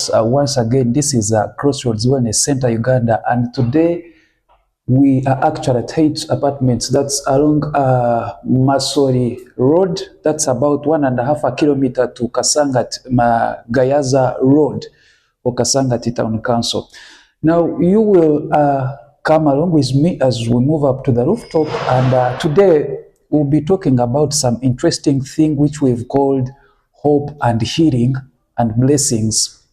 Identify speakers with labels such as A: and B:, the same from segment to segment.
A: Once again, this is Crossroads Center, Uganda, and today we are actually at Heights Apartments. That's along Masori Road. That's about 1.5 kilometers to Kasangati Gayaza Road or Kasangati Town Council. Now you will come along with me as we move up to the rooftop, and today we'll be talking about some interesting thing which we've called hope and healing and blessings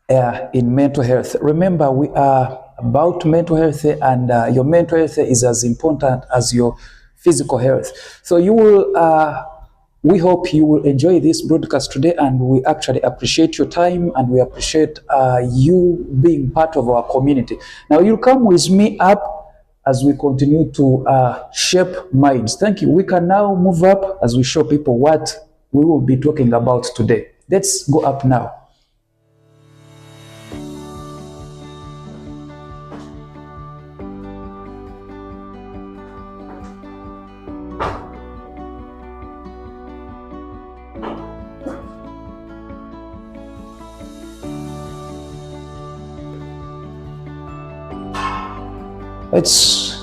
A: in mental health. Remember, we are about mental health, and your mental health is as important as your physical health. So you will, we hope you will enjoy this broadcast today, and we actually appreciate your time, and we appreciate you being part of our community. Now you'll come with me up as we continue to shape minds. Thank you. We can now move up as we show people what we will be talking about today. Let's go up now. Let's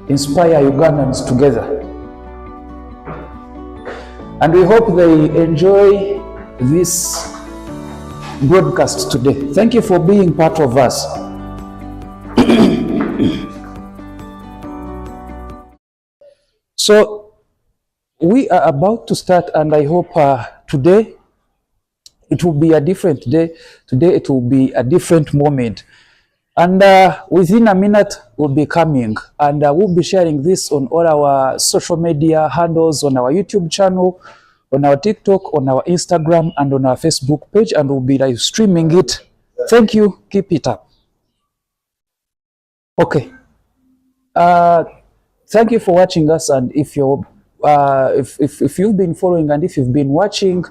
A: inspire Ugandans together. And we hope they enjoy this broadcast today. Thank you for being part of us. So we are about to start, and I hope today it will be a different day. Today it will be a different moment. And within a minute, we'll be coming, and we'll be sharing this on all our social media handles, on our YouTube channel, on our TikTok, on our Instagram, and on our Facebook page, and we'll be live streaming it. Thank you. Keep it up. Okay. Thank you for watching us, and if you're if you've been following and if you've been watching,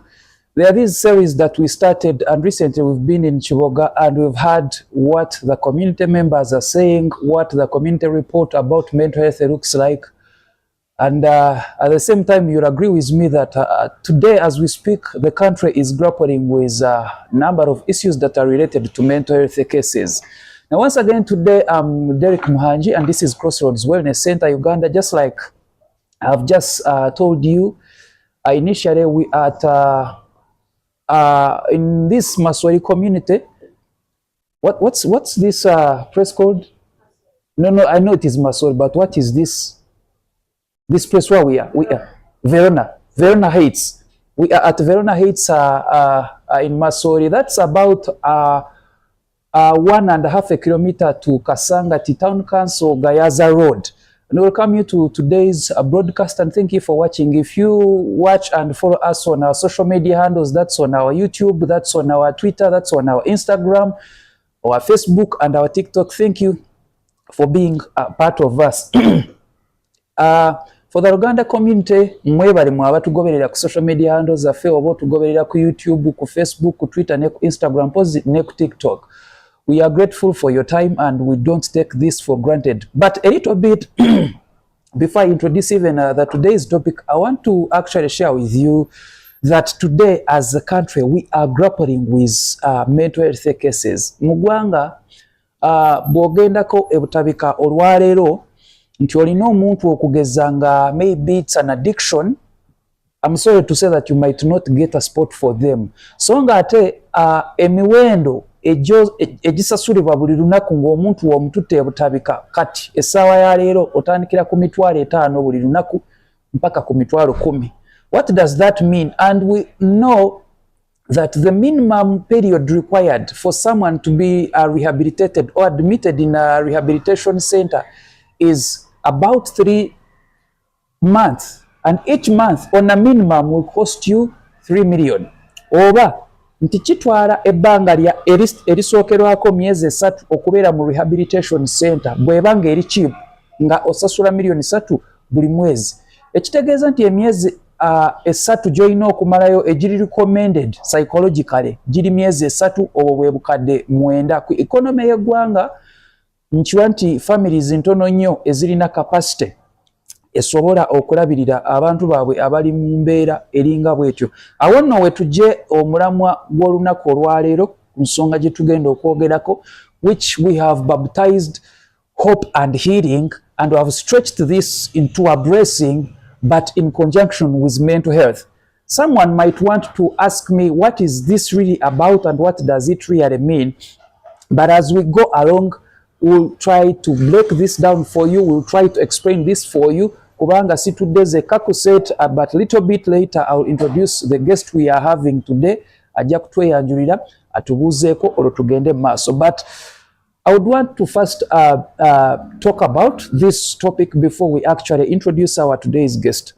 A: there are these series that we started, and recently we've been in Chiboga, and we've heard what the community members are saying, what the community report about mental health looks like. And at the same time, you'll agree with me that today, as we speak, the country is grappling with a number of issues that are related to mental health cases. Now, once again, today I'm Derek Muhanji, and this is Crossroads Wellness Center, Uganda. Just like I've just told you, initially we are at in this Masori community. What's this place called? No, I know it is Masori, but what is this place where we are? We are Verona Heights. We are at Verona Heights in Masori. That's about 1.5 kilometers to Kasangati Town Council Gayaza Road. And welcome you to today's broadcast, and thank you for watching. If you watch and follow us on our social media handles, that's on our YouTube, that's on our Twitter, that's on our Instagram, our Facebook, and our TikTok. Thank you for being a part of us. For the Uganda community, mwebale mwaba tugoberera ku social media handles zaffe, oba tugoberera ku YouTube, ku Facebook, ku Twitter, ne ku Instagram, ne ku TikTok. We are grateful for your time, and we don't take this for granted. But a little bit, before I introduce even today's topic, I want to actually share with you that today, as a country, we are grappling with mental health cases. Mugwanga, bwogendako ebutabika olwaleero, nti olina omuntu okugezanga, maybe it's an addiction. I'm sorry to say that you might not get a spot for them. So nga ate emiwendo egisasulibwa buli lunaku ng'omuntu w'omututte ebutabika, kati essaawa ya leero otandikira ku mitwalo 5 buli lunaku mpaka ku mitwalo 10. What does that mean? And we know that the minimum period required for someone to be rehabilitated or admitted in a rehabilitation center is about 3 months. And each month on a minimum will cost you 3 million. Oba nti kitwala ebbanga lya erisookerwako myezi 3 okubeera mu rehabilitation center bw'ebanga eri cheap nga osasula million 3 buli mwezi. Ekitegeeza nti emyezi 3 gy'olina okumalayo egiri recommended psychologically giri myezi 3 obwo bwe bukadde 9 ku economy y'eggwanga. Nkiwa nti families ntono nnyo ezirina capacity esobola okulabirira abantu baabwe abali mu mbeera eringa bwetyo. Awo nno we tujje omulamwa gw'olunaku olwaleero ku nsonga gye tugenda okwogerako, which we have baptized hope and healing, and we have stretched this into a blessing, but in conjunction with mental health. Someone might want to ask me, what is this really about and what does it really mean? But as we go along, we'll try to break this down for you. We'll try to explain this for you. Kubanga situdeze kakuset, but a little bit later I'll introduce the guest we are having today. Ajja kutweyanjulira atubuzeeko olwo tugende maaso. But I would want to first talk about this topic before we actually introduce our today's guest.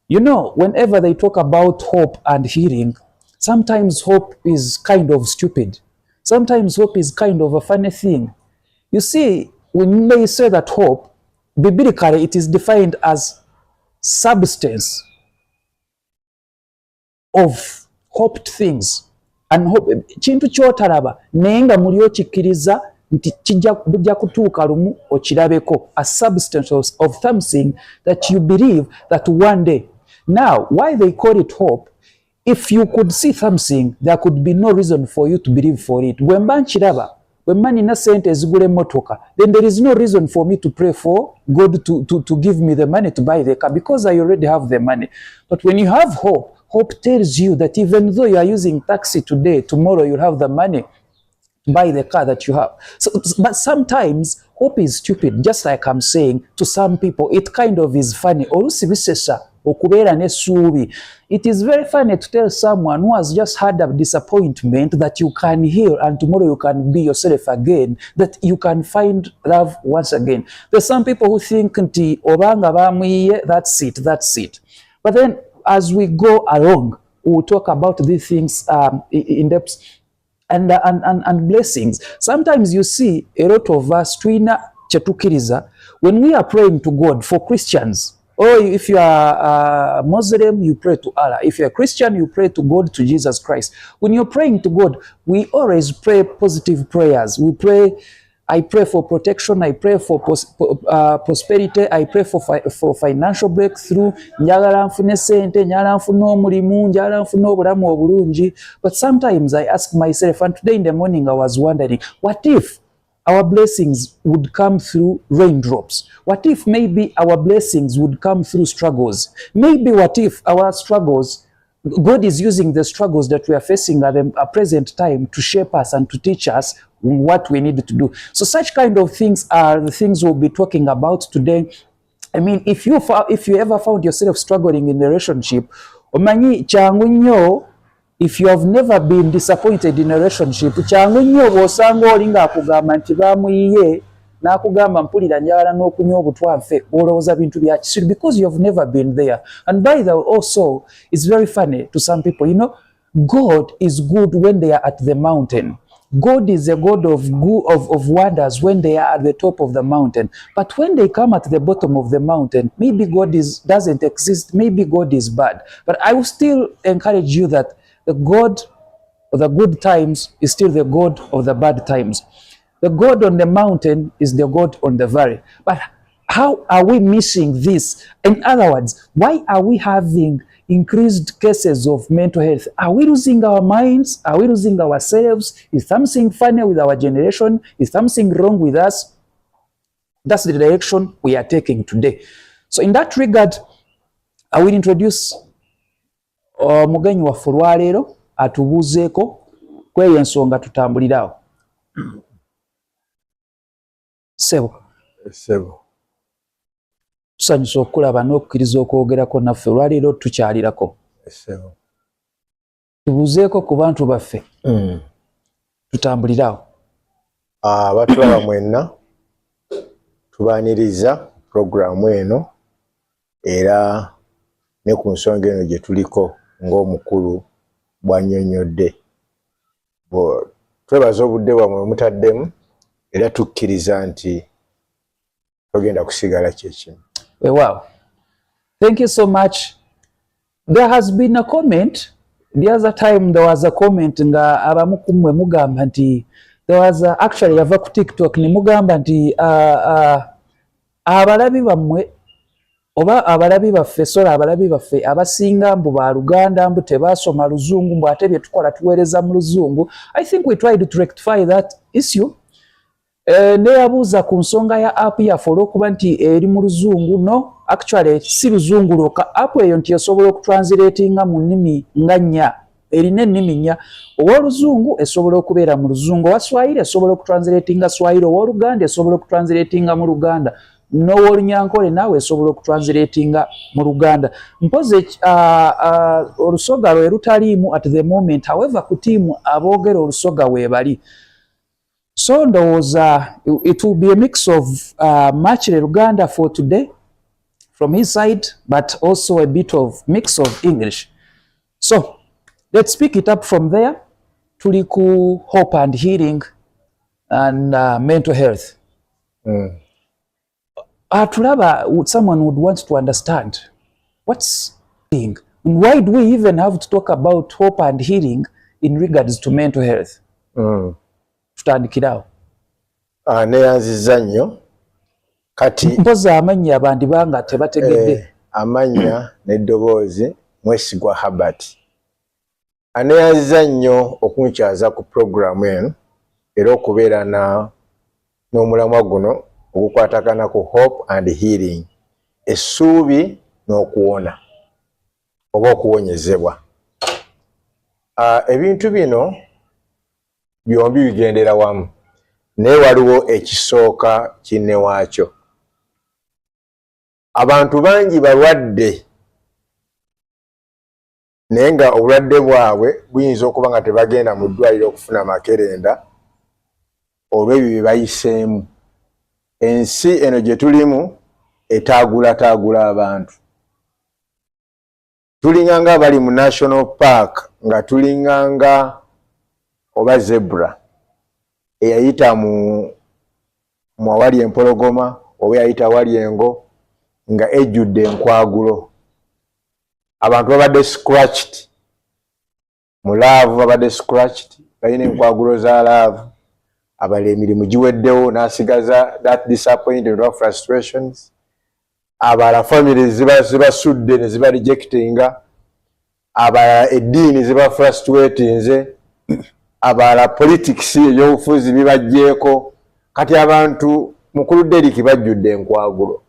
A: You know, whenever they talk about hope and healing, sometimes hope is kind of stupid. Sometimes hope is kind of a funny thing. You see, when they say that hope, biblically it is defined as substance of hoped things. And hope, chintu kyotalaba naye nga muli okikkiriza nti kijja kutuuka lumu okirabeko, a substance of something that you believe that one day. Now, why they call it hope? If you could see something, there could be no reason for you to believe for it. When man chiraba, when man ina sente ezigule motoka, then there is no reason for me to pray for God to give me the money to buy the car, because I already have the money. But when you have hope, hope tells you that even though you are using taxi today, tomorrow you'll have the money to buy the car that you have. So, but sometimes hope is stupid, just like I'm saying to some people. It kind of is funny. It is very funny to tell someone who has just had a disappointment that you can heal and tomorrow you can be yourself again, that you can find love once again. There's some people who think that's it. But then as we go along, we'll talk about these things in depth and blessings. Sometimes you see a lot of us when we are praying to God. For Christians, or if you are a Muslim, you pray to Allah. If you're a Christian, you pray to God, to Jesus Christ. When you're praying to God, we always pray positive prayers. I pray for protection, I pray for prosperity, I pray for financial breakthrough. But sometimes I ask myself, and today in the morning I was wondering, what if our blessings would come through raindrops? What if maybe our blessings would come through struggles? Maybe what if our struggles, God is using the struggles that we are facing at the present time to shape us and to teach us what we need to do. So such kind of things are the things we'll be talking about today. I mean, if you ever found yourself struggling in a relationship, omanyi changu nnyo. If you have never been disappointed in a relationship, changu nnyo bw'osanga oli ng'akugamba nti baamuyiye n'akugamba mpulira njagala n'okunywa obutwanfe, olowooza bintu bya kisiru, because you have never been there. And by the way, also, it's very funny to some people. You know, God is good when they are at the mountain. God is a God of wonders when they are at the top of the mountain. But when they come at the bottom of the mountain, maybe God doesn't exist, maybe God is bad. But I will still encourage you that the God of the good times is still the God of the bad times. The God on the mountain is the God on the valley. But how are we missing this? In other words, why are we having increased cases of mental health? Are we losing our minds? Are we losing ourselves? Is something funny with our generation? Is something wrong with us? That's the direction we are taking today. So in that regard, I will introduce mugenyi waffe olwaleero atubuuzeeko kweyo ensonga tutambulirawo. Sebo tusanyusa okulaba n'okukkiriza okwogerako naffe olwaleero tukyalirako. Tubuuzeeko ku bantu baffe tutambulirawo.
B: Abatulaba mwenna tubaaniriza puroguramu eno era ne ku nsonga eno gye tuliko ng'omukulu bw'annyonnyodde. Twebaza obudde bwammwe mutaddemu era tukkiriza nti togenda kusigala kyekimu.
A: Wow. Thank you so much. There has been a comment. The other time there was a comment nga abamu kumwe mugamba nti there was actually yava ku TikTok ni mugamba nti abalabi bammwe oba abalabi baffe sola abalabi baffe abasinga mbu ba Luganda mbu tebasoma Luzungu mbu ate bye tukola tuweereza mu Luzungu. I think we tried to rectify that issue. Neyabuuza ku nsonga ya app yaffe olw'okuba nti eri mu Luzungu. No, actually si Luzungu lwokka, app eyo nti esobola okutranslatinga mu nnimi nga nnya, erina ennimi nnya. Ow'Oluzungu esobola okubeera mu Luzungu, owa Swahili esobola okutranslatinga Swahili, ow'Oluganda esobola okutranslatinga mu Luganda, n'ow'Olunyankole naawe esobola okutranslatinga mu Luganda. Mpozi olusoga lwe lutaliimu at the moment, however ku tiimu aboogera olusoga weebali. So ndowooza it will be a mix of Machire Luganda for today from his side, but also a bit of mix of English. So let's pick it up from there. Tuli ku hope and healing and mental health. Tulaba, someone would want to understand what's healing and why do we even have to talk about hope and healing in regards to mental health? Tutandikirawo.
B: Neyanziza nnyo kati
A: mpoza amannya abandi banga tebategedde.
B: Amannya n'eddoboozi Mwesigwa Herbert. Aneyanziza nnyo okunkyaza ku programu eno era okubeera n'omulamwa guno ogukwatagana ku hope and healing, essuubi n'okuwona oba okuwonyezebwa. Ebintu bino byombi bigendera wamu, naye waliwo ekisooka kinne waakyo. Abantu bangi balwadde naye nga obulwadde bwabwe buyinza okuba nga tebagenda mu ddwaliro okufuna makerenda olw'ebyo bye bayiseemu. Ensi eno gye tulimu etaagulataagula abantu. Tulinganga bali mu National Park nga tulinganga oba zebra eyayita mu awali empologoma oba eyayita awali engo nga ejjudde enkwagulo. Abantu babadde scratched mu laavu, babadde scratched, balina enkwagulo za laavu. Abala emirimu giweddewo n'asigaza that disappointment or frustrations. Abala families zibasudde ne ziba rejectinga. Abala eddiini ziba frustratinze. Abala politics ey'obufuzi bibajjeeko. Kati abantu mukulu Deriki bajjudde enkwagulo.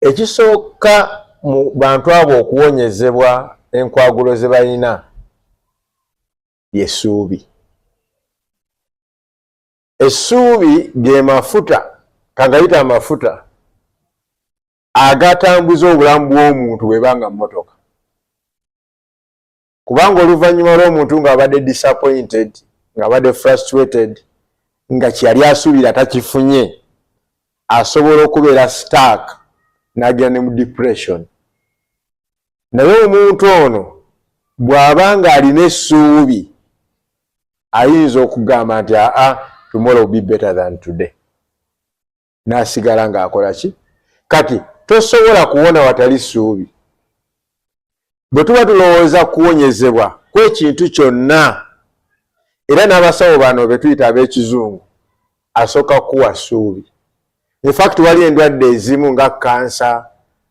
B: Ekisooka mu bantu abo okuwonyezebwa enkwagulo ze balina y'essuubi. Essuubi ge mafuta, kagayita amafuta agatambuza obulamu bw'omuntu bw'ebanga mmotoka. Kubanga oluvannyuma lw'omuntu ng'abadde disappointed, ng'abadde frustrated, nga kyali asuubira takifunye, asobola okubeera stuck n'agenda ne mu depression. Naye omuntu ono bw'aba ng'alina essuubi ayinza okugamba nti tomorrow will be better than today. N'asigala ng'akola ki? Kati tosobola kuwona watali ssuubi. Bwe tuba tulowooza kuwonyezebwa kw'ekintu kyonna, era n'abasawo bano be tuyita ab'ekizungu asooka kuwa ssuubi. In fact wali endwadde ezimu nga kansa,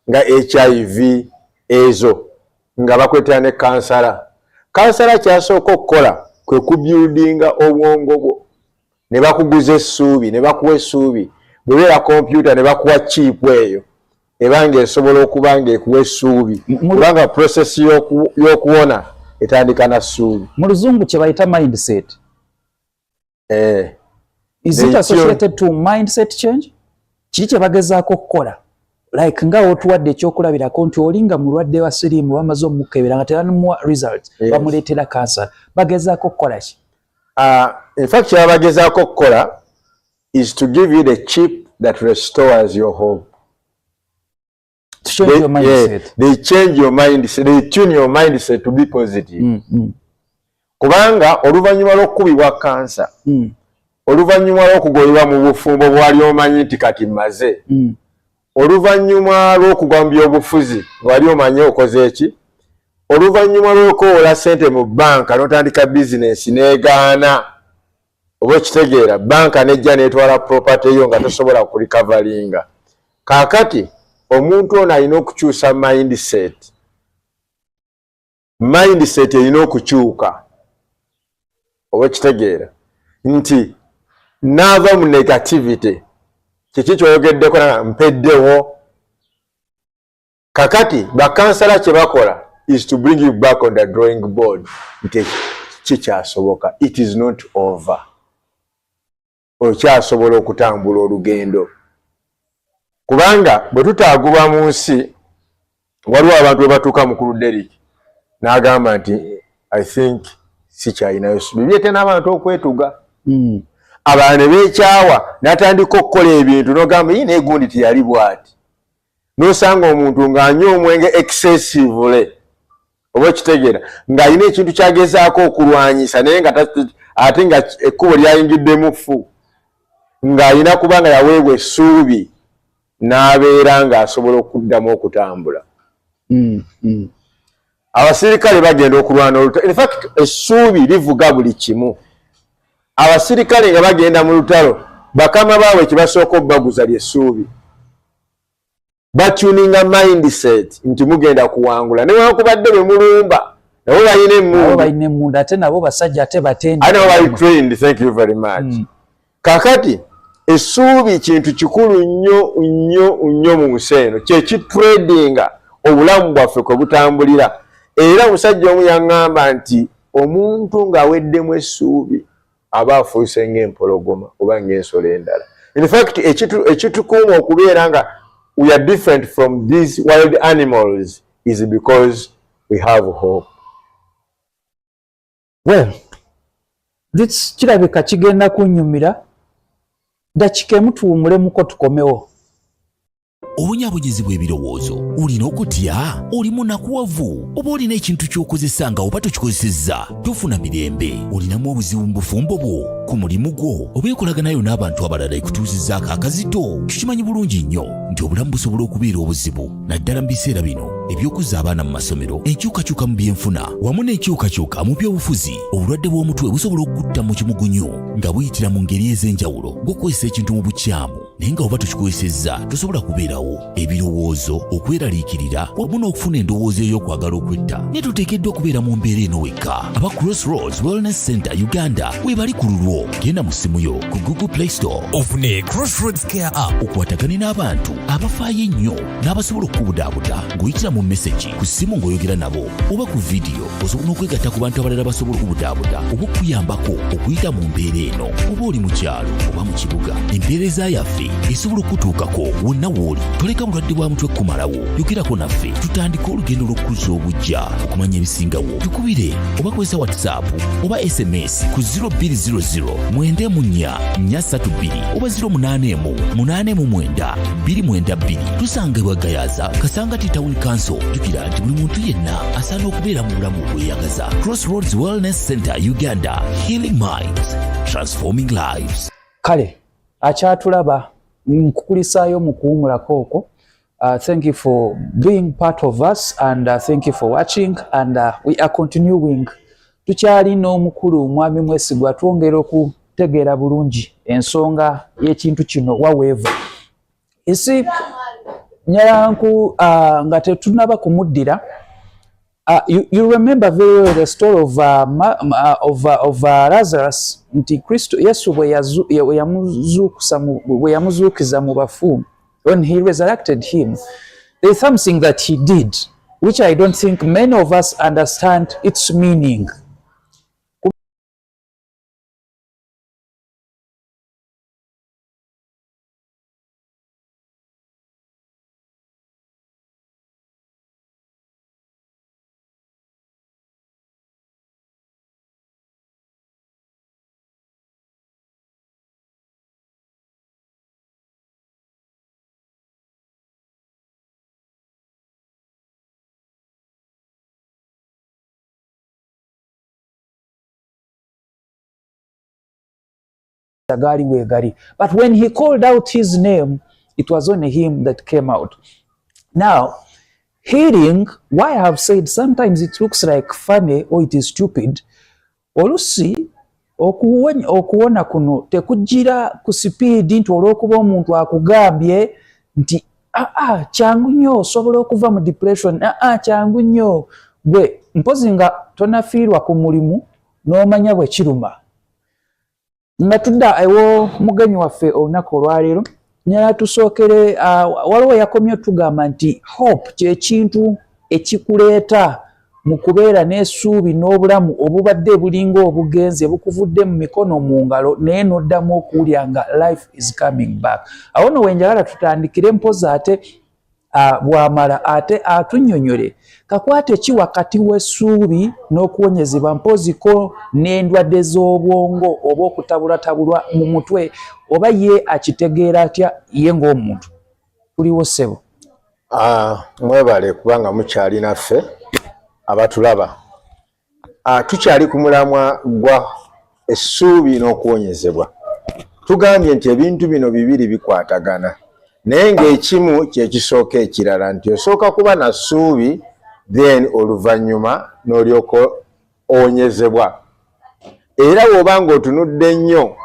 B: nga HIV, ezo nga bakwetera ne kansala. Kansala kyasooka okukola kwe kubyudinga obwongo bwo, ne bakuguza essuubi, ne bakuwa essuubi. Bwebeera kompyuta ne bakuwa chipu eyo ebanga esobola okuba ng'ekuwa essuubi, kubanga process y'okuwona etandika na ssuubi. Mu Luzungu kye bayita mindset. Is it associated to mindset change? Kiki kye bagezaako okukola? Like nga otuwadde ekyokulabirako nti olinga mulwadde wa siriimu bamaze omukebera nga tebamuwa results, bamuleetera cancer. Bagezaako okukola ki? In fact, kye bagezaako okukola is to give you the chip that restores your hope. To change your mindset. They change your mindset. They tune your mindset to be positive. Kubanga oluvannyuma lw'okukubibwa kansa, oluvannyuma lw'okugobebwa mu bufumbo bwali omanyi nti kati mmaze, oluvannyuma lw'okugwa mu byobufuzi wali omanyi okoze eki, oluvannyuma lw'okoola ssente mu banka n'otandika bizinensi n'egaana, oba okitegeera banka nejja n'etwala property yo nga tosobola kurikavalinga. Kaakati omuntu ono alina okukyusa mindset erina okukyuka oba kitegeera nti naava mu negativity kiki kyoyogeddeko na mpeddewo kakati bakansala kye bakola is to bring you back on the drawing board nti kikyasoboka, it is not over, okyasobola okutambula olugendo kubanga bwe tutaaguba mu nsi waliwo abantu bwe batuuka mukulu Derek n'agamba nti I think sikyalinayo bibyete n'abantu okwetuga abantu ne beekyawa n'atandika okukola ebintu n'ogamba yii n'egundi teyali bw'ati n'osanga omuntu ng'anywa omwenge excessively oba kitegeera ng'alina ekintu kyagezaako okulwanyisa naye nga ate nga ekkubo lyayingiddemu ffu ng'alina kuba nga yaweebwa essuubi n'abeera ng'asobola okuddamu okutambula. Abasirikale bagenda okulwana olutalo. In fact, essuubi livuga buli kimu. Abasirikale nga bagenda mu lutalo, bakama baabwe kye basooka obbaguza ly'essuubi. Batuninga mindset nti mugenda kuwangula. Newankubadde be mulumba, nabo balina emmundu.
A: Ate nabo basajja ate batende.
B: Ate nabo bali trained, thank you very much. Kakati, essuubi kintu kikulu nnyo mu nsi eno. Kye kitradinga obulamu bwaffe kwe butambulira. Era omusajja omu yaŋŋamba nti omuntu ng'aweddemu essuubi aba afuuse ng'empologoma oba ng'ensolo endala. In fact, ekitukuuma okubeera nga we are different from these wild animals is because we have hope.
A: Well, this kirabika kigenda kunnyumira. Dakika emu tuwumulemuko tukomewo.
C: Obunyabugezi bw'ebirowoozo olina okutya, oli munakuwavu oba olina ekintu ky'okozesa nga oba tokikozesezza tofuna mirembe, olinamu obuzibu mu bufumbo bwo ku mulimu gwo oba ekolaganayo n'abantu abalala ekutuuzizzaako akazito. Tukimanyi bulungi nnyo nti obulamu busobola okubeera obuzibu naddala mu biseera bino eby'okuzza abaana mu masomero, enkyukakyuka mu byenfuna wamu n'enkyukakyuka mu by'obufuzi. Obulwadde bw'omutwe busobola okutta mu kimugunyu nga buyitira mu ngeri ez'enjawulo ng'okukozesa ekintu mu bukyamu naye nga oba tukikozesezza tosobola kubeerawo. Ebirowoozo, okweraliikirira wamu n'okufuna endowooza ey'okwagala okwetta ne tuteekeddwa okubeera mu mbeera eno wekka. Aba Crossroads Wellness Center Uganda we bali ku lulwo. Genda mu ssimu yo ku Google Play Store ofune Crossroads Care App okwatagane n'abantu abafaayo ennyo n'abasobola okukubudaabuda ng'oyitira mu message ku ssimu ng'oyogera nabo oba ku vidiyo. Osobola okwegatta ku bantu abalala basobola okukubudaabuda oba okuyambako okuyita mu mbeera eno oba oli mu kyalo oba mu kibuga. Empeereza yaffe esobola okutuukako wonna w'oli. Toleka bulwadde bwa mutwe kumalawo, yogerako naffe tutandika olugendo lw'okukuza obujja. Okumanya ebisingawo tukubire oba kozesa WhatsApp oba SMS ku 0200 94 oba 081 tusange bwagayaza Kasangati Town Council. Jukira nti buli muntu yenna asaana okubeera mu bulamu obweyagaza. Crossroads Wellness Center Uganda, healing minds, transforming lives.
A: Kale akyatulaba nkukulisaayo mu kuwumulako okwo. Thank you for being part of us and thank you for watching and we are continuing. Tukyali n'omukulu Mwami Mwesigwa twongera okutegeera bulungi ensonga y'ekintu kino waweevu. Isi Nyayanku nga tetunaba kumuddira. You remember very well the story of Lazarus. Nti Kristo Yesu bwe yamuzuukiza mu bafu, when he resurrected him, there's something that he did which I don't think many of us understand its meaning. But when he called out his name, it was only him that came out. Now, healing, why I have said sometimes it looks like funny or it is stupid. Olusi okuwona kuno tekujira ku speed nti olw'okuba omuntu akugambye nti kyangu nnyo osobola okuva mu depression, kyangu nnyo gwe mpozi nga tonafiirwa ku mulimu n'omanya bwe kiruma. Nga tudda ewo mugenyi waffe olunaku olwaleero nyatusookere waliwo yakomye tugamba nti hope kyekintu ekikuleeta mu kubeera n'essuubi n'obulamu obubadde bulinga obugenze bukuvudde mu mikono mu ngalo naye n'oddamu okuwulira nga life is coming back. Awo nno wenjagala tutandikire mpozi ate bwamala ate atunnyonnyole kakwate ki wakati w'essuubi n'okuwonyezebwa mpoziko n'endwadde z'obwongo oba okutabulatabulwa mu mutwe oba ye akitegeera atya ye ng'omuntu. Tuliwo ssebo.
B: Mwebale kubanga mukyali naffe abatulaba. Tukyali ku mulamwa gwa essuubi n'okuwonyezebwa. Tugambye nti ebintu bino bibiri bikwatagana. Naye ng'ekimu kye kisooka ekirala nti osooka kuba na ssuubi then oluvannyuma n'olyoka owonyezebwa. Era bw'oba ng'otunudde nnyo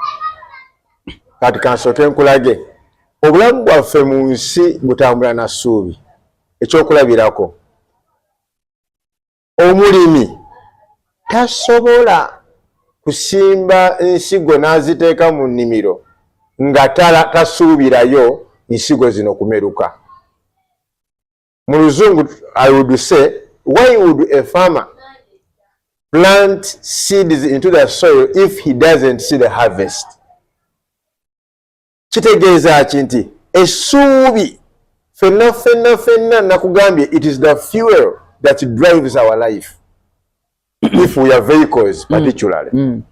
B: kati kansooke nkulage obulamu bwaffe mu nsi butambula na ssuubi. Ekyokulabirako omulimi tasobola kusimba ensigo n'aziteeka mu nnimiro nga tasuubirayo ensigo zino kumeruka. Mu Luzungu I would say, why would a farmer plant seeds into the soil if he doesn't see the harvest? Kitegeeza ki nti essuubi fenna nakugambye it is the fuel that drives our life. If we are vehicles particularly.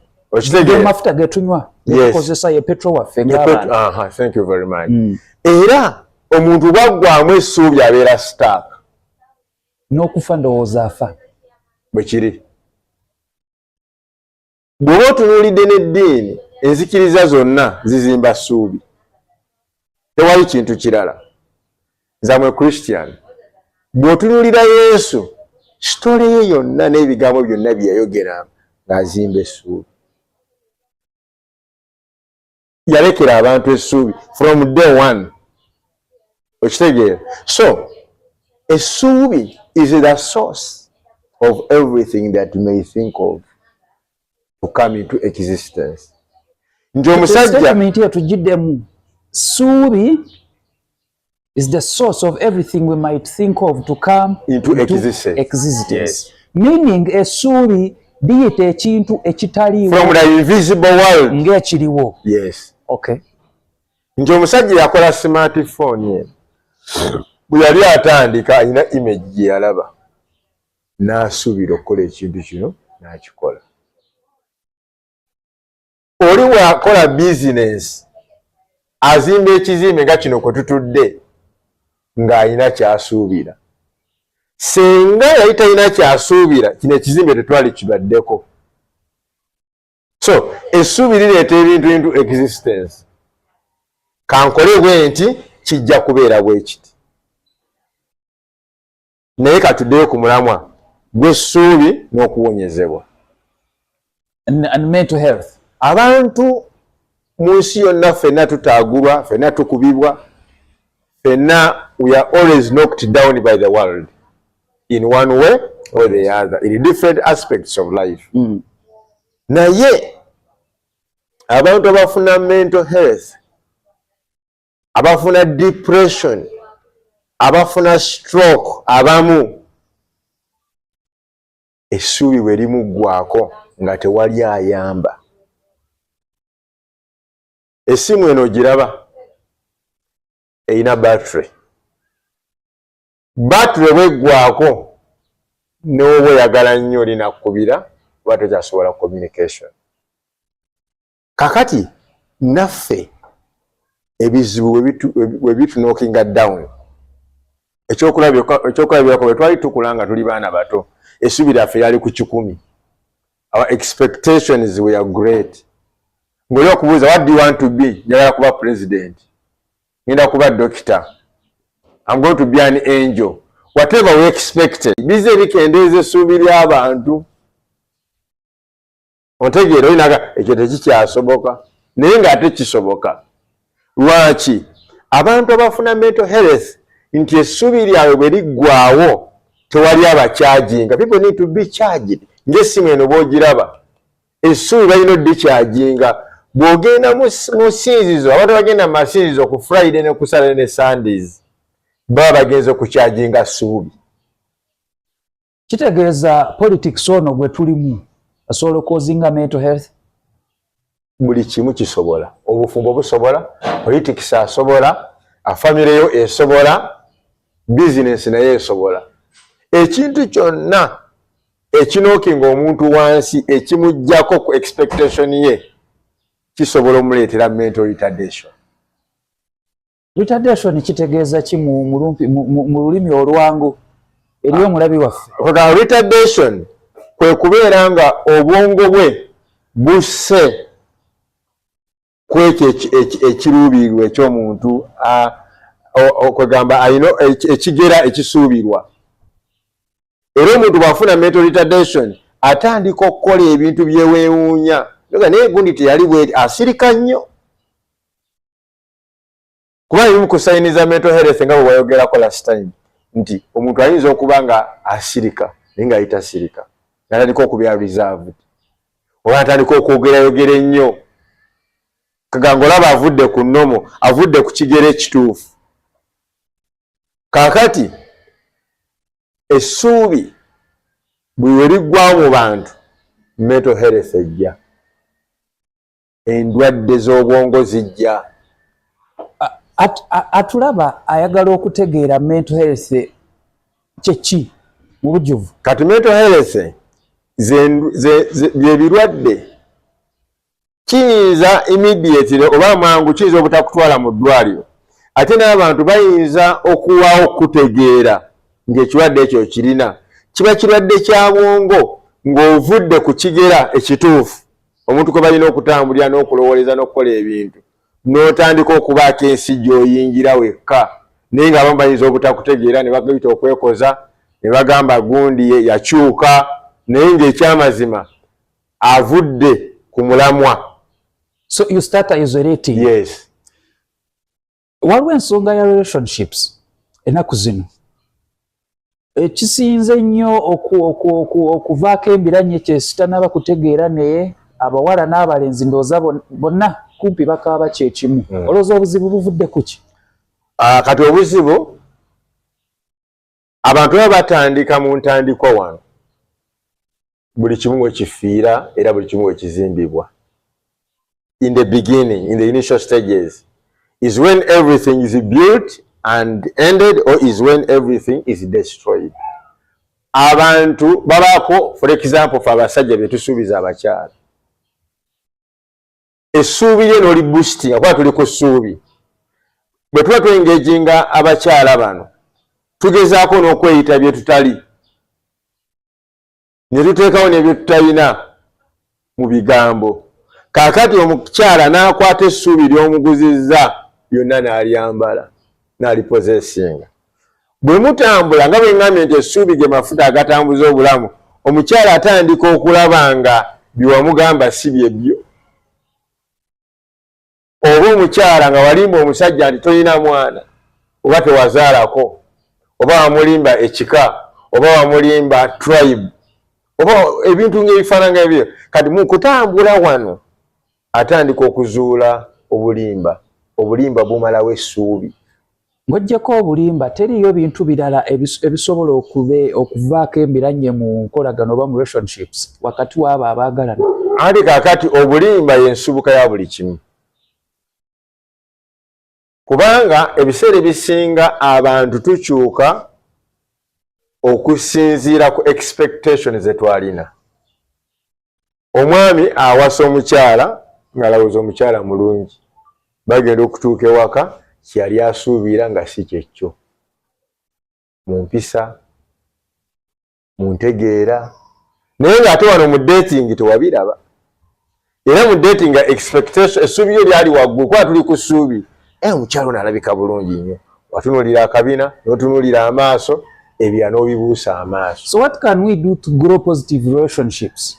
A: Mafuta getunywa tukozesa ye petrol waffe ng'abantu.
B: Thank you very much. Era omuntu bwaggwamu essuubi abeera stuck.
A: N'okufa ndowooza afa.
B: Bwe kiri. Bw'oba otunuulidde n'eddiini enzikiriza zonna zizimba ssuubi. Tewali kintu kirala. Nze Christian. Bw'otunuulira Yesu sitole ye yonna n'ebigambo byonna bye yayogera ng'azimba essuubi. Yalekera abantu essuubi from day one. Okitegeera? So, essuubi is the source of everything that you may think of to come into existence. Nti omusajja
A: tugiddemu ssuubi is the source of everything we might think of to come
B: into existence.
A: Yes. Meaning essuubi liyita ekintu ekitaliiwo
B: from the invisible world
A: ng'ekiriwo.
B: Yes.
A: Okay.
B: Nti omusajja yakola smartphone ye bwe yali atandika alina image gye yalaba n'asuubira okukola ekintu kino n'akikola. Oli bw'akola business azimba ekizimbe nga kino kwe tutudde ng'alina kyasuubira. Senga yali talina kyasuubira kino ekizimbe tetwali kibaddeko. So essuubi lireeta ebintu into existence. Kankole bwe nti kijja kubeera bwe kiti. Naye katuddeyo ku mulamwa gw'essuubi n'okuwonyezebwa.
A: And mental health.
B: Abantu mu nsi yonna ffenna tutaagulwa, ffenna tukubibwa, ffenna we are always knocked down by the world in one way or the other in different aspects of life. Naye abantu abafuna mental health, abafuna depression, abafuna stroke, abamu essuubi bwe limuggwaako nga tewali ayamba. Essimu eno giraba erina battery. Battery bweggwaako n'oba oyagala nnyo linakkubira oba tokyasobola communication. Kakati naffe ebizibu we bitunookinga down. Ekyokulabirako bwe twali tukula nga tuli baana bato essuubi lyaffe lyali ku 10. Our expectations were great. Ng'oli okubuuza what do you want to be? Njagala kuba president. Ngenda kuba doctor. I'm going to be an angel. Whatever we expected. Bize bikendeeza essuubi ly'abantu. Ontegeera olinaga ekyo tekikyasoboka. Naye ng'ate kisoboka. Lwaki? Abantu abafuna mental health nti essuubi lyabwe bwe liggwaawo tewali abacharginga. People need to be charged. Ng'essimu eno bw'ogiraba essuubi balina oddikyajinga. Bw'ogenda mu ssinzizo, abantu bagenda mu masinzizo ku Friday ne ku Saturday ne Sundays baba bagenze okukyajinga ssuubi.
A: Kitegeeza politics ono gwe tulimu asobola okwozinga mental health?
B: Buli kimu kisobola. Obufumbo busobola, politics asobola, famire yo esobola, business naye esobola. Ekintu kyonna ekinookinga omuntu wansi ekimuggyako ku expectation ye kisobola omuleetera mental retardation.
A: Retardation kitegeeza ki mu lulimi olwangu eri omulabi waffe?
B: Retardation kwe kubeera nga obwongo bwe busse kwekyo ekiruubirirwa eky'omuntu kwegamba alina ekigera ekisuubirwa. Era omuntu bw'afuna mental retardation atandika okukola ebintu byeweewuunya. Naye gundi teyali bweti, asirika nnyo. Kuba ebimu ku sayini za mental health nga bwe bayogerako last time nti omuntu ayinza okuba nga asirika naye nga yitasirika, natandika okubeera reserved, oba natandika okwogerayogera ennyo. Kaganga olaba avudde ku nnomo, avudde ku kigero ekituufu. Kaakati essuubi bwe liggwa mu bantu mental health ejja, endwadde z'obwongo zijja.
A: Atulaba ayagala okutegeera mental health kyeki mu bujjuvu.
B: Kati mental health bye birwadde kiyinza immediately oba mangu kiyinza obutakutwala mu ddwaliro, ate n'abantu bayinza okuwaawo okutegeera ng'ekirwadde ekyo kirina. Kiba kirwadde kya bwongo ng'ovudde ku kigera ekituufu omuntu kwe balina okutambulira n'okulowooleza n'okukola ebintu, n'otandika okubaako ensi gy'oyingira wekka, naye ng'abamu bayinza obutakutegeera ne bagayita okwekoza ne bagamba gundi yakyuka, naye ng'ekyamazima avudde ku mulamwa.
A: So you start isolating.
B: Yes.
A: Waliwo ensonga ya relationships ennaku zino ekisinze nnyo okuvaako embiranye kyesitanaba kutegeera, naye abawala n'abalenzi ndowooza bonna kumpi bakaaba kyekimu. Olowooza obuzibu buvudde ku ki?
B: Kati obuzibu abantu baba batandika mu ntandikwa wano, buli kimu we kifiira era buli kimu we kizimbibwa. In the beginning, in the initial stages, is when everything is built and ended, or is when everything is destroyed. Abantu babako, for example, for abasajja betusuubiza abakyala, essuubi lye n'oli boosting akuba tuli ku ssuubi. Bwe tuba twengeginga abakyala bano tugezaako n'okweyita bye tutali, ne tuteekawo n'ebyo tutalina mu bigambo. Kaakati omukyala n'akwata essuubi ly'omuguzizza lyonna n'alyambala n'alipozesinga. Bwe mutambula nga bwe ngambye nti essuubi ge mafuta agatambuza obulamu, omukyala atandika okulaba nga byewamugamba si byebyo. Oba omukyala nga walimba omusajja nti tolina mwana oba tewazaalako, oba wamulimba ekika, oba wamulimba tribe, oba ebintu ng'ebifaanana ebyo, kati mu kutambula wano atandika okuzuula obulimba. Obulimba bumalawo essuubi.
A: Ng'oggyeko obulimba teriyo bintu birala ebisobola okuvaako embiranye mu nkolagano oba mu relationships wakati w'abo abaagalana?
B: Ati kaakati obulimba y'ensubuka ya buli kimu. Kubanga ebiseera ebisinga abantu tukyuka okusinziira ku expectations ze twalina. Omwami awasa omukyala ng'alowooza omukyala mulungi, bagenda okutuuka ewaka kyali asuubira nga si kyekyo. Mu mpisa, mu ntegeera, naye ng'ate wano mu dating tewabiraba. Era mu dating nga expectation essuubi lyo lyali waggulu, kuba tuli ku ssuubi. Omukyala ono alabika bulungi nnyo, watunuulira akabina n'otunuulira amaaso, ebyo n'obibuusa amaaso.
A: So what can we do to grow positive relationships?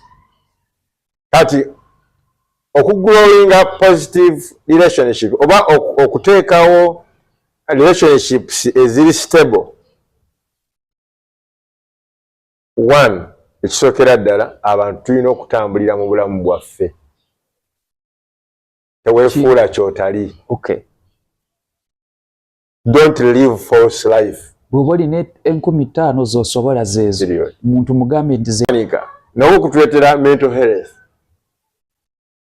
B: Kati okugrowinga positive relationship oba okuteekawo relationships eziri stable. One, ekisookera ddala abantu tulina okutambulira mu bulamu bwaffe. Teweefuula kyotali.
A: Okay.
B: Don't live false life.
A: Bw'oba olina 15,000 z'osobola zeezo. Muntu mugambe nti
B: nawe okutuleetera mental health.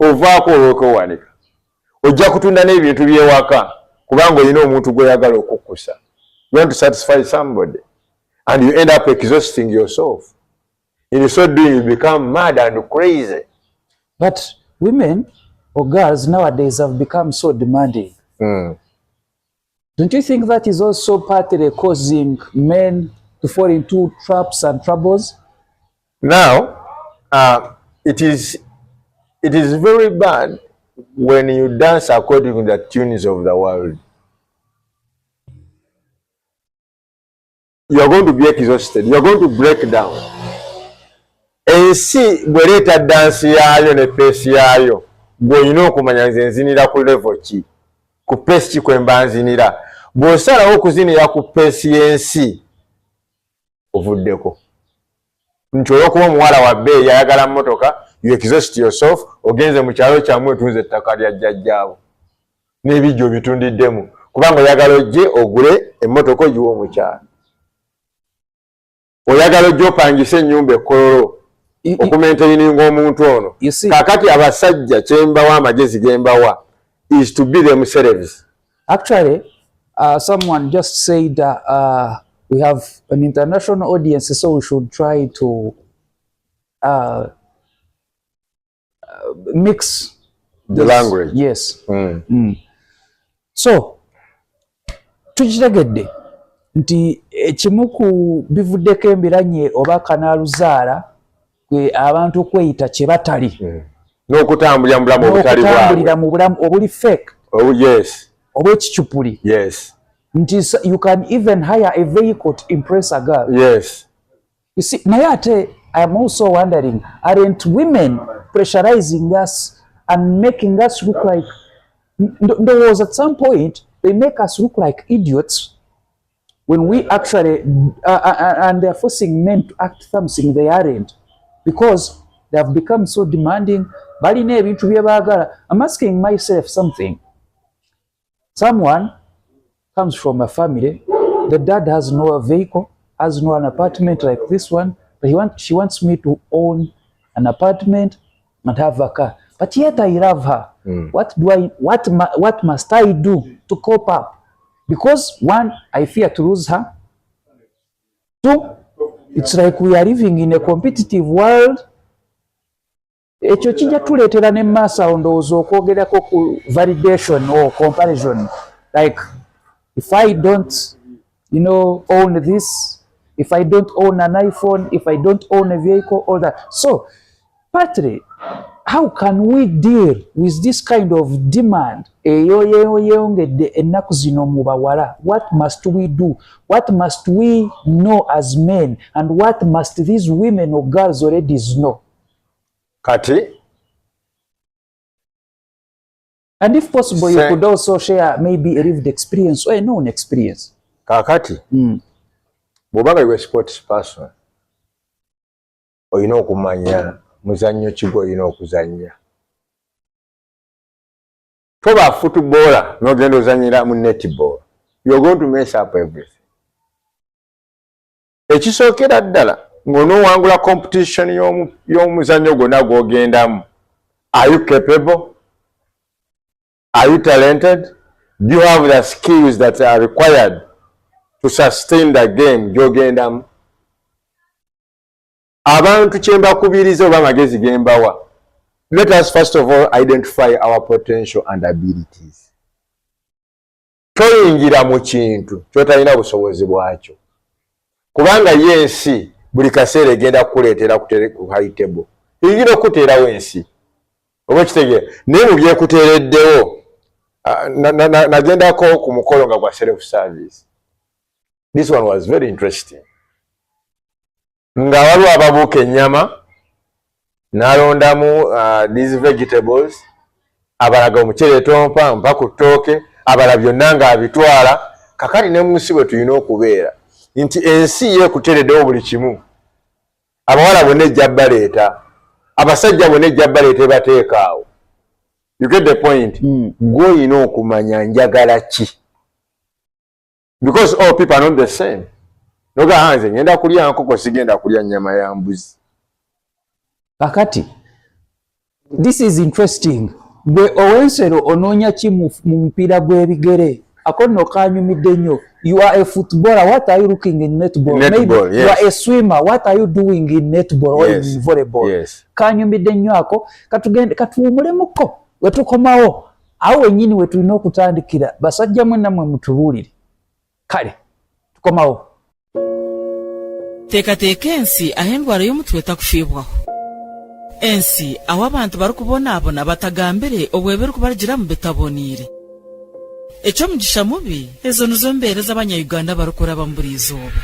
B: Ovaako olw'okwewanika. Ojja kutunda n'ebintu by'ewaka kubanga olina omuntu gw'oyagala okukkusa. You want to satisfy somebody and you end up exhausting yourself. In so doing, you become mad and crazy.
A: But women or girls nowadays have become so demanding. Don't you think that is also partly causing men to fall into traps and troubles?
B: Now, it is very bad when you dance according to the tunes of the world. You are going to be exhausted. You are going to break down. Ensi bw'eleeta dance yaayo ne pace yaayo, bw'olina okumanya nze nzinira ku level ki, ku pace ki kwe mba nzinira. Bw'osalawo okuzinira ku pace y'ensi, ovuddeko. Nti olw'okuba omuwala wa bbeeyi ayagala mmotoka, you exhaust yourself, ogenze mu kyalo kyammwe otunze ettaka lya jjajjaabo. N'ebijjo bitundiddemu. Kubanga oyagala ojje ogule emmotoka ogiwe omukyalo. Oyagala ojje opangise ennyumba ekkololo. Okumentaininga omuntu ono. Kaakati abasajja kyembawa amagezi gembawa is to be themselves.
A: Actually, someone just said we have an international audience, so we should try to mix
B: the language.
A: Yes. So, tukitegedde nti ekimu ku bivuddeko embiranye oba kanaaluzaala abantu okweyita kye batali.
B: N'okutambulira mu bulamu obutali bwabwe.
A: N'okutambulira mu bulamu obuli fake.
B: Oh, yes.
A: Obw'ekicupuli.
B: Yes.
A: Nti you can even hire a vehicle to impress a girl.
B: Yes.
A: You see, naye ate I am also wondering, aren't women pressurizing us and making us look like, there was at some point, they make us look like idiots when we actually, and they're forcing men to act something they aren't, because they have become so demanding. I'm asking myself something. Someone comes from a family, the dad has no vehicle, has no an apartment like this one, but she wants me to own an apartment and have a car. But yet I love her. What must I do to cope up? Because one, I fear to lose her. Two, it's like we are living in a competitive world. Ekyo kijja tuleetera ne massa ndowooza okwogerako ku validation or comparison. Like, if I don't, own this, if I don't own an iPhone, if I don't own a vehicle, all that. So, partly, how can we deal with this kind of demand? What must we do? What must we know as men? And what must these women or girls or ladies know?
B: Kati.
A: And if possible, you could also share maybe a lived experience or a known experience.
B: Kakati. Bw'oba you a sports person, olina okumanya muzannyo ki gw'olina okuzannya. Toba footballer n'ogenda ozannyira mu netball. You're going to mess up everything. Ekisookera ddala ng'onoowangula competition y'omuzannyo gwonna gw'ogendamu. Are you capable? Are you talented? Do you have the skills that are required to sustain the game gy'ogendamu? Abantu kye mbakubiriza oba amagezi ge mbawa. Let us first of all identify our potential and abilities. Toyingira mu kintu kyotalina busobozi bwakyo. Kubanga yensi buli kaseera egenda kukuleetera ku high table. Yingira okuteerawo ensi. Oba kitegeera. Naye mu byekuteereddewo nagendako ku mukolo nga gwa self-service. This one was very interesting. Nga waliwo ababuuka ennyama n'alondamu these vegetables, abalaga omuceere tompa mpa ku ttooke, abala byonna ng'abitwala, kakati ne munsi bwe tulina okubeera nti ensi yeekutereddewo buli kimu. Abawala bonna ejja baleeta, abasajja bonna ejja baleeta ebateeka awo. You get the point? Gwe olina okumanya njagala ki, because all people are not the same. Noga hanze ngenda kulya nkoko, sigenda kulya nyama ya mbuzi.
A: Kakati this is interesting. Bwe Owensero onoonya ki mu mupiira gw'ebigere? Akono kanyumidde nnyo. You are a footballer, what are you looking in netball?
B: Netball,
A: maybe
B: yes.
A: You are a swimmer, what are you doing in netball or in volleyball?
B: Yes.
A: Kanyumidde nnyo ako, katugende katuwumulemuko wetukomawo awo wennyini wetulina okutandikira. Basajja mwenna mwe mutubuulire. Kale tukomawo.
D: Teekateeka ensi aho endwara y'omutwe etakufiibwaho. Ensi aho abantu barikubonaabona batagambire obwebere kubaragira mu bitaboniire. Ekyomugisha mubi ezo nizo mbeera z'Abanya-Uganda barikuraba mu buri izooba.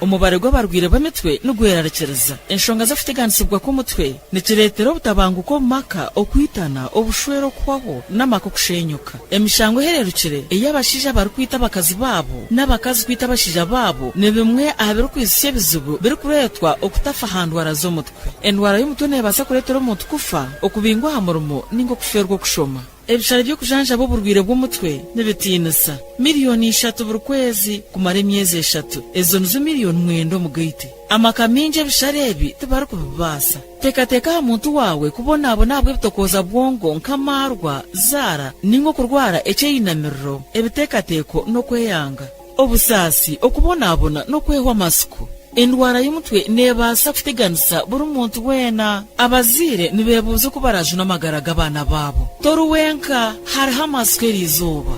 D: Omubare gw'abarwaire b'emitwe nigwerarekyereza. Enshonga z'okutiganisibwa kw'omutwe nikireetera obutabanguko omu maka, okwitana, obushwere okuhwaho n'amaka okushenyuka. Emishango ehererukire ey'abashaija barikwita abakazi baabo n'abakazi kwita abashaija baabo ni bimwe aha birikwizisa ebizibu birikureetwa okutafa aha ndwara z'omutwe. Endwara y'omutwe neebaasa kureetera omuntu kufa, okubingwa aha murimo ninga okuferwa okushoma. Ebishare by'okujanjaba oburwaire bw'omutwe nibitiinisa. 3 million buri kwezi kumara emyezi 3. Ezo nizo 9 million omu gaite. Amaka mingi ebishare ebi tibarikubibaasa. Teekateeka aha muntu waawe kubonaabona habw'ebitokooza bwongo nk'amaarwa, zaara ninga okurwara ekyeyinamiriro, ebiteekateeko n'okweyanga, obusaasi, okubonaabona n'okwehwa amasuku. Endwara y'omutwe neebaasa kutiganisa buri muntu weena. Abazaire nibeebuuza oku barajuna amagara g'abaana baabo. Tori wenka, hariho amasuku erizooba.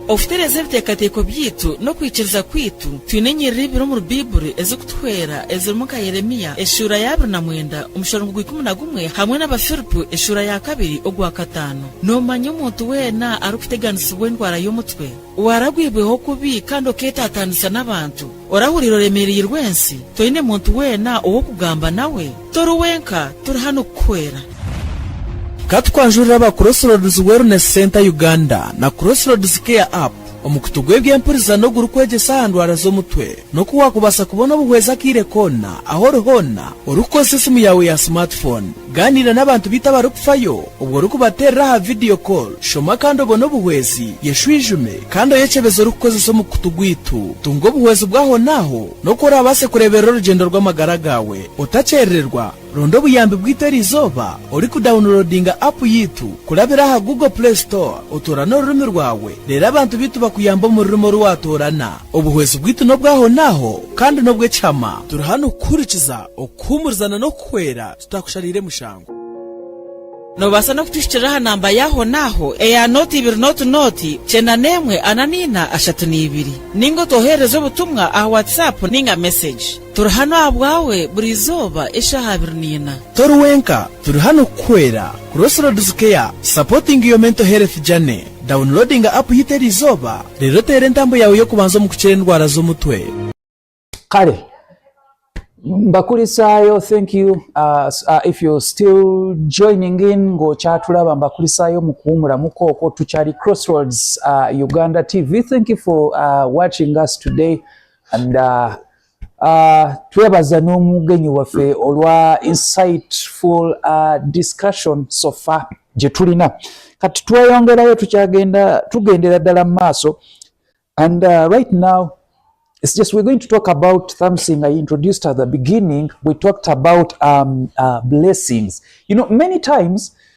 D: Okutereeza ebiteekateeko byaitu n'okwikiriza kwitu twine enyiriri ibiri omu Biburi ezikutwera ezirimu nka Yeremiya eshuura ya 29 omusharongo gwa 11 hamwe n'Abafilipi eshuura ya 2 ogwa 5. Noomanya omuntu weena arikuteganisibwa endwara y'omutwe waragwibweho kubi kandi okeetaatanisa n'abantu, orahurira oremereire rwensi, toine muntu weena ow'okugamba nawe. Tori wenka, turi hano kukwera.
E: Katwanjurira aba Crossroads Wellness Center Uganda na Crossroads Care App omukutu gw'eby'empurizano gurukwegyesa aha ndwara z'omutwe n'oku wakubasa kubona obuhweza kire kona aho orihona orikukozesa esimu yawe ya smartphone. Ganira n'abantu bita barikufayo obwo orikubaterera aha video call, shoma kandi obone obuhwezi yeshwijume kandi oyekyebeza orikukozesa omukutu gwitu. Tunga obuhwezi bwaho naho n'oku orabaase kureberera orugendo rw'amagara gawe otakyerererwa. Ronda obuyambi bw'ito erizooba orikudownloadinga app yitu kulabira aha Google Play Store otorana orurimi rwawe. Rero abantu bitu bakuyamba mu rurimi rwatorana. Obuhwezi bwitu n'obwaho naho kandi n'obw'ekyama turi hano kuhurikiza okuhumurizana n'okuhwera tutakusharire mushango.
D: Nobaasa n'okutushikirira aha namba yaho naho eya noti 2 9 ananina 32 ninga otohereza obutumwa aha WhatsApp ninga message. Turi hano abwawe buri izooba eshaha 24.
E: Tori wenka, turi hano kukwera. Crossroads Care, supporting your mental health journey. Downloading app yiteri izooba rero tere entambo yawe yo kubanza mu kukyera endwara z'omutwe.
A: Kale mbakulisaayo, thank you. If you're still joining in, ngo chatulaba mbakulisaayo mu kuwumulamuko okwo tukyali Crossroads Uganda TV. Thank you for watching us today, and twebaza n'omugenyi waffe olwa insightful discussion so far gye tulina. Kati tweyongerayo tugendera ddala mu maaso, and right now it's just we're going to talk about something I introduced at the beginning. We talked about blessings. You know, many times